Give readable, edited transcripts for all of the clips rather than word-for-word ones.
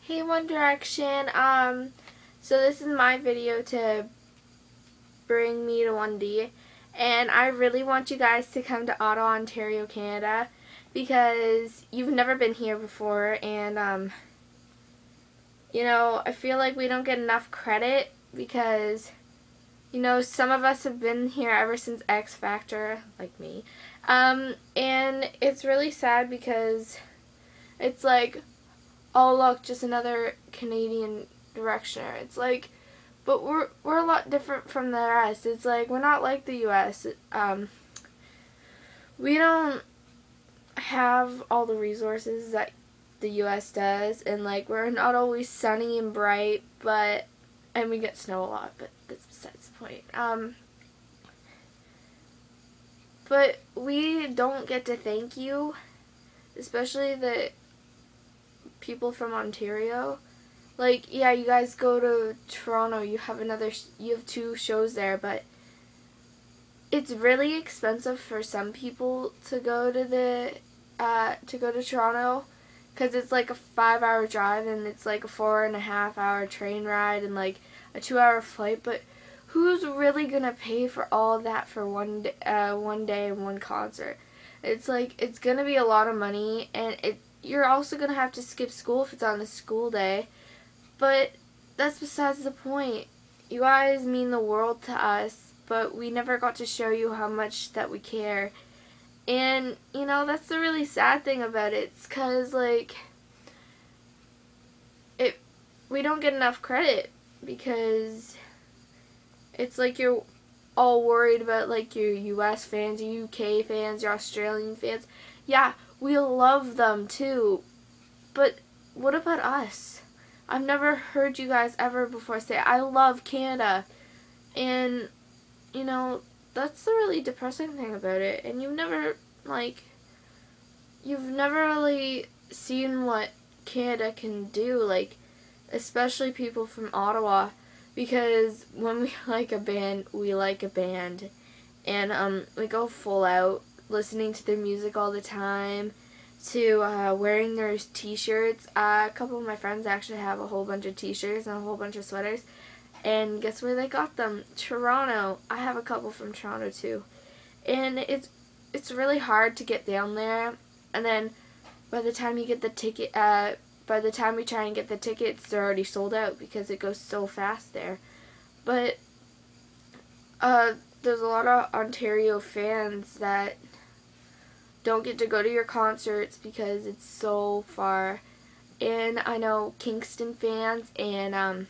Hey One Direction, so this is my video to bring me to 1D, and I really want you guys to come to Ottawa, Ontario, Canada, because you've never been here before, and, I feel like we don't get enough credit, because, some of us have been here ever since X Factor, like me, and it's really sad because it's like, oh look, just another Canadian directioner. It's like, but we're a lot different from the rest. It's like we're not like the U.S. We don't have all the resources that the U.S. does, and like we're not always sunny and bright, and we get snow a lot, but that's besides the point. But we don't get to thank you, especially the people from Ontario. Like, yeah, you guys go to Toronto, you have two shows there, but it's really expensive for some people to go to Toronto, because it's like a 5-hour drive, and it's like a 4.5-hour train ride, and like a 2-hour flight. But who's really gonna pay for all of that for one day and one concert? It's like, it's gonna be a lot of money, and you're also going to have to skip school if it's on a school day. But that's besides the point. You guys mean the world to us, but we never got to show you how much that we care. And, that's the really sad thing about it. It's because, like, we don't get enough credit, because it's like you're all worried about, like, your US fans, your UK fans, your Australian fans. Yeah, we love them too, but what about us? I've never heard you guys ever before say, I love Canada, and, that's the really depressing thing about it, and you've never really seen what Canada can do, like, especially people from Ottawa, because when we like a band, we like a band, and, we go full out, listening to their music all the time, to wearing their t-shirts. A couple of my friends actually have a whole bunch of t-shirts and a whole bunch of sweaters, and guess where they got them? Toronto. I have a couple from Toronto too, and it's really hard to get down there, and then by the time you get the ticket, by the time we try and get the tickets, they're already sold out because it goes so fast there. But there's a lot of Ontario fans that don't get to go to your concerts because it's so far. And I know Kingston fans and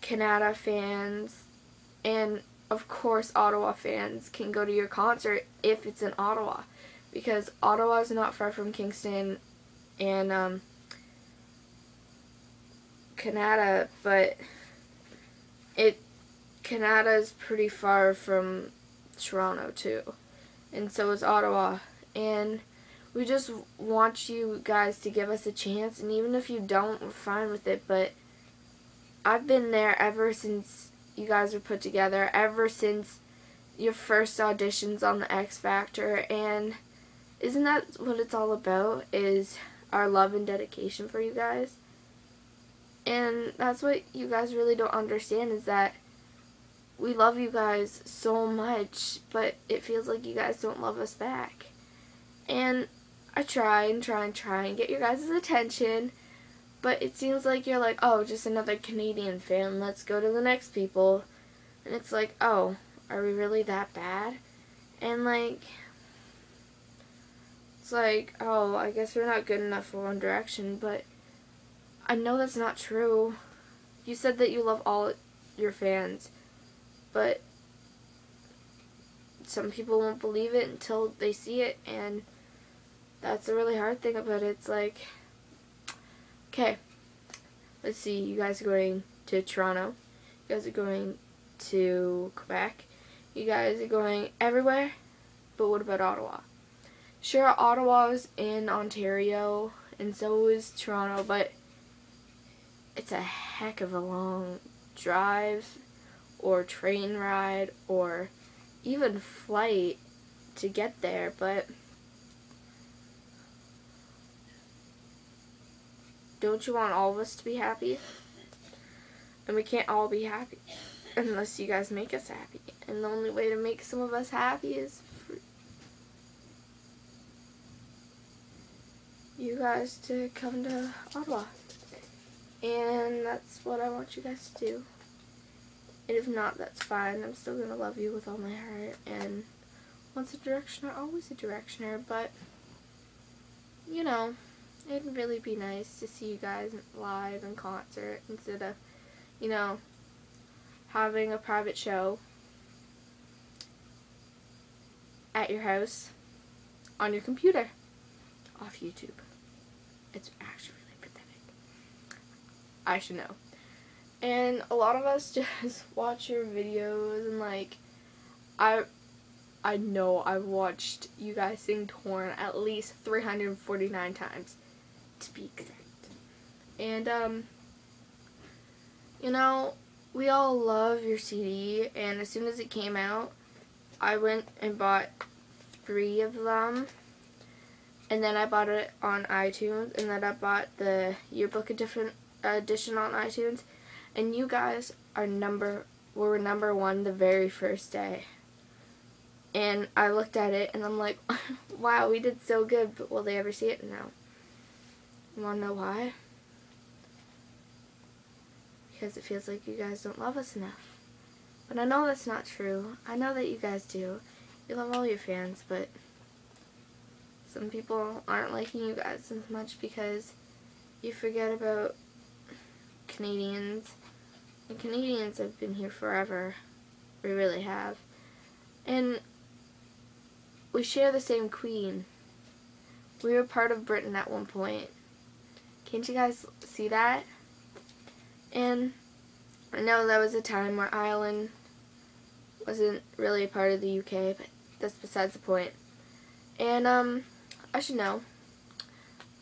Canada fans and of course Ottawa fans can go to your concert if it's in Ottawa, because Ottawa is not far from Kingston and Canada, but Canada is pretty far from Toronto too, and so is Ottawa, and we just want you guys to give us a chance, and even if you don't, we're fine with it. But I've been there ever since you guys were put together, ever since your first auditions on the X Factor, and isn't that what it's all about, is our love and dedication for you guys? And that's what you guys really don't understand, is that we love you guys so much, but it feels like you guys don't love us back. And I try and get your guys' attention, but it seems like you're like, oh, just another Canadian fan, let's go to the next people. And it's like, oh, are we really that bad? And like, it's like, oh, I guess we're not good enough for One Direction, but I know that's not true. You said that you love all your fans, but some people won't believe it until they see it, and that's a really hard thing about it. It's like, okay, let's see, you guys are going to Toronto, you guys are going to Quebec, you guys are going everywhere, but what about Ottawa? Sure, Ottawa's in Ontario, and so is Toronto, but it's a heck of a long drive, or train ride, or even flight to get there. But don't you want all of us to be happy? And we can't all be happy unless you guys make us happy. And the only way to make some of us happy is for you guys to come to Ottawa. And that's what I want you guys to do. And if not, that's fine. I'm still going to love you with all my heart. And once a directioner, always a directioner. But, you know, it'd really be nice to see you guys live in concert instead of, you know, having a private show at your house on your computer off YouTube. It's actually really pathetic. I should know. And a lot of us just watch your videos and like, I know I've watched you guys sing Torn at least 349 times, to be exact. And, you know, we all love your CD, and as soon as it came out, I went and bought 3 of them, and then I bought it on iTunes, and then I bought the yearbook edition on iTunes, and you guys were number 1 the very first day. And I looked at it, and I'm like, wow, we did so good, but will they ever see it? No. You want to know why? Because it feels like you guys don't love us enough. But I know that's not true. I know that you guys do. You love all your fans, but some people aren't liking you guys as much because you forget about Canadians. And Canadians have been here forever. We really have. And we share the same queen. We were part of Britain at one point. Can't you guys see that? And I know that was a time where Ireland wasn't really a part of the UK, but that's besides the point. And I should know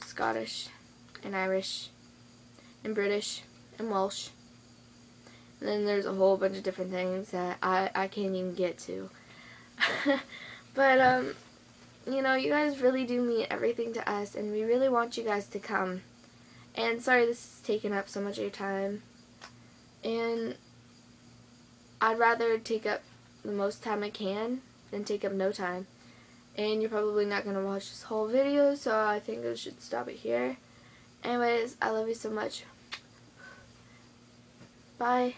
Scottish and Irish and British and Welsh. And then there's a whole bunch of different things that I can't even get to. But you know, you guys really do mean everything to us, and we really want you guys to come. And sorry this is taking up so much of your time. And I'd rather take up the most time I can than take up no time. And you're probably not going to watch this whole video, so I think I should stop it here. Anyways, I love you so much. Bye.